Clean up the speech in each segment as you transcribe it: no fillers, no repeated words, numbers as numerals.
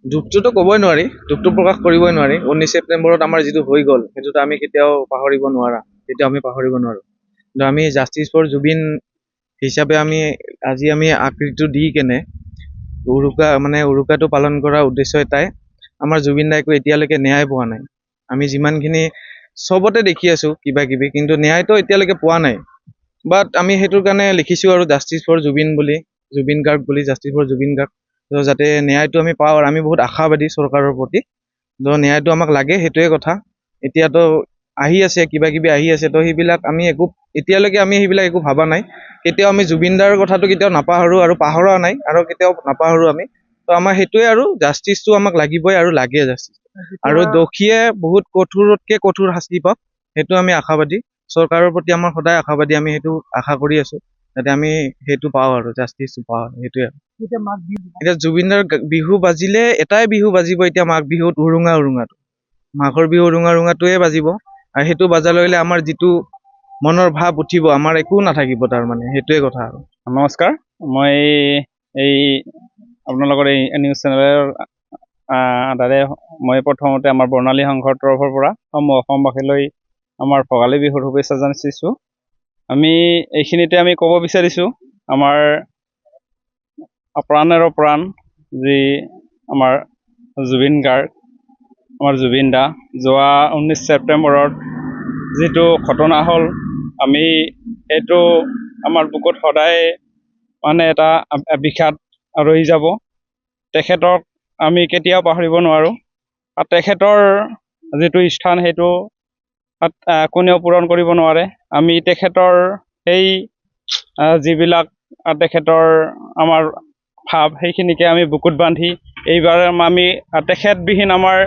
দুখটোতো ক'বই নোৱাৰি, দুখটো প্ৰকাশ কৰিবই নোৱাৰি। 19 ছেপ্টেম্বৰত আমাৰ যিটো হৈ গ'ল সেইটোতো আমি কেতিয়াও পাহৰিব নোৱাৰা, কেতিয়াও আমি পাহৰিব নোৱাৰো। কিন্তু আমি জাষ্টিছ ফৰ জুবিন হিচাপে আজি আমি আকৃতিটো দি কেনে উৰুকাটো পালন কৰাৰ উদ্দেশ্য এটাই, আমাৰ জুবিন দাইকো এতিয়ালৈকে ন্যায় পোৱা নাই। আমি যিমানখিনি চবতে দেখি আছো কিবা কিবি, কিন্তু ন্যায়টো এতিয়ালৈকে পোৱা নাই। বাট আমি সেইটোৰ কাৰণে লিখিছো আৰু জাষ্টিছ ফৰ জুবিন বুলি, জুবিন গাৰ্গ বুলি, জাষ্টিছ ফৰ জুবিন গাৰ্গ। তো যাতে ন্যায়টো আমি পাওঁ, আৰু আমি বহুত আশাবাদী চৰকাৰৰ প্ৰতি। তো ন্যায়টো আমাক লাগে, সেইটোৱে কথা। এতিয়াতো আহি আছে কিবা কিবি আহি আছে, তো সেইবিলাক এতিয়ালৈকে আমি সেইবিলাক একো ভাবা নাই। কেতিয়াও আমি জুবিন দাৰ কথাটো কেতিয়াও নাপাহৰো, আৰু পাহৰা নাই, আৰু কেতিয়াও নাপাহৰো আমি। তো আমাৰ সেইটোৱে, আৰু জাষ্টিছটো আমাক লাগিবই, আৰু লাগে জাষ্টিছ। আৰু দোষীয়ে বহুত কঠোৰতকে কঠোৰ শাস্তি পাওক, সেইটো আমি আশাবাদী। চৰকাৰৰ প্ৰতি আমাৰ সদায় আশাবাদী, আমি সেইটো আশা কৰি আছো যাতে আমি সেইটো পাওঁ, আৰু জাষ্টিছটো পাওঁ, সেইটোৱে। এতিয়া জুবিনদাৰ বিহু বাজিলে এটাই বিহু বাজিব এতিয়া, মাঘ বিহুত উৰুঙাটো, মাঘৰ বিহু উৰুঙাটোৱে বাজিব। আৰু সেইটো বাজাৰ লগে আমাৰ যিটো মনৰ ভাৱ উঠিব, আমাৰ একো নাথাকিব তাৰমানে, সেইটোৱে কথা। আৰু নমস্কাৰ, মই এই আপোনালোকৰ এই নিউজ চেনেলৰ দ্বাৰাই মই প্ৰথমতে আমাৰ বৰ্ণালী সংঘৰ তৰফৰ পৰা অসমবাসীলৈ আমাৰ ভোগালী বিহুৰ শুভেচ্ছা জনাইছোঁ। আমি এইখিনিতে আমি ক'ব বিচাৰিছোঁ, আমাৰ প্ৰাণেৰে প্ৰাণ যি আমাৰ জুবিন গাৰ্গ, আমাৰ জুবিন দা, যোৱা 19 ছেপ্টেম্বৰত যিটো ঘটনা হ'ল, আমি এইটো আমাৰ বুকুত সদায় মানে এটা বিষাদ ৰৈ যাব। তেখেতক আমি কেতিয়াও পাহৰিব নোৱাৰোঁ। আৰু তেখেতৰ যিটো স্থান সেইটো কোনেও পূৰণ কৰিব নোৱাৰে। আমি তেখেতৰ সেই যিবিলাক তেখেতৰ আমাৰ ভাৱ, সেইখিনিকে আমি বুকুত বান্ধি এইবাৰ আমি তেখেতবিহীন আমাৰ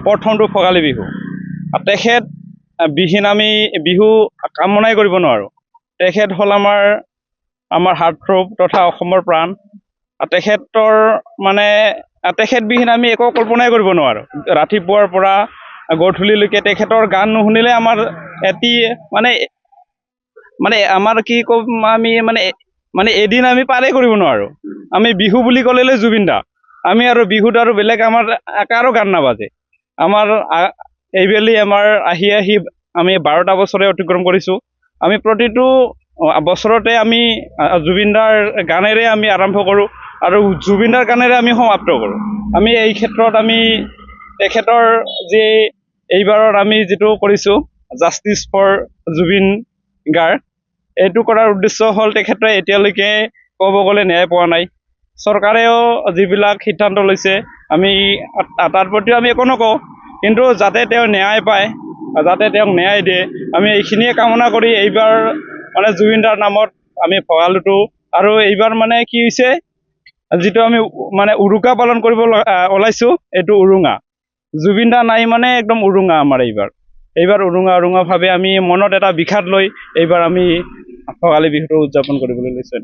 প্ৰথমটো ভোগালী বিহু। তেখেত বিহীন আমি বিহু কামনাই কৰিব নোৱাৰোঁ। তেখেত হ'ল আমাৰ হাৰ্টথ্ৰব তথা অসমৰ প্ৰাণ। তেখেতৰ মানে তেখেতবিহীন আমি একো কল্পনাই কৰিব নোৱাৰোঁ। ৰাতিপুৱাৰ পৰা গধূলিলৈকে তেখেতৰ গান নুশুনিলে আমাৰ মানে আমাৰ কি ক'ম, আমি মানে এদিন আমি পাৰেই কৰিব নোৱাৰোঁ। আমি বিহু বুলি ক'লে জুবিন দা, আমি আৰু বিহুত আৰু বেলেগ আমাৰ কাৰো গান নাবাজে। আমাৰ এইবেলি আমাৰ আহি আমি 12টা বছৰে অতিক্ৰম কৰিছোঁ। আমি প্ৰতিটো বছৰতে আমি জুবিনদাৰ গানেৰে আমি আৰম্ভ কৰোঁ, আৰু জুবিনদাৰ গানেৰে আমি সমাপ্ত কৰোঁ। আমি এই ক্ষেত্ৰত আমি তেখেতৰ যি এইবাৰত আমি যিটো কৰিছোঁ জাষ্টিছ ফৰ জুবিন গাৰ্গ, এইটো কৰাৰ উদ্দেশ্য হ'ল তেখেতে এতিয়ালৈকে ক'ব গ'লে ন্যায় পোৱা নাই। চৰকাৰেও যিবিলাক সিদ্ধান্ত লৈছে আমি তাৰ প্ৰতিও আমি একো নকওঁ, কিন্তু যাতে তেওঁ ন্যায় পায়, যাতে তেওঁক ন্যায় দিয়ে, আমি এইখিনিয়ে কামনা কৰি এইবাৰ মানে জুবিনদাৰ নামত আমি ভোগালীটো, আৰু এইবাৰ মানে কি হৈছে, যিটো আমি মানে উৰুকা পালন কৰিব ওলাইছোঁ, এইটো উৰুঙা। জুবিন দা নাই মানে একদম উৰুঙা আমাৰ এইবাৰ উৰুঙাভাৱে আমি মনত এটা বিষাদ লৈ এইবাৰ আমি ভোগালী বিহুটো উদযাপন কৰিবলৈ লৈছোঁ।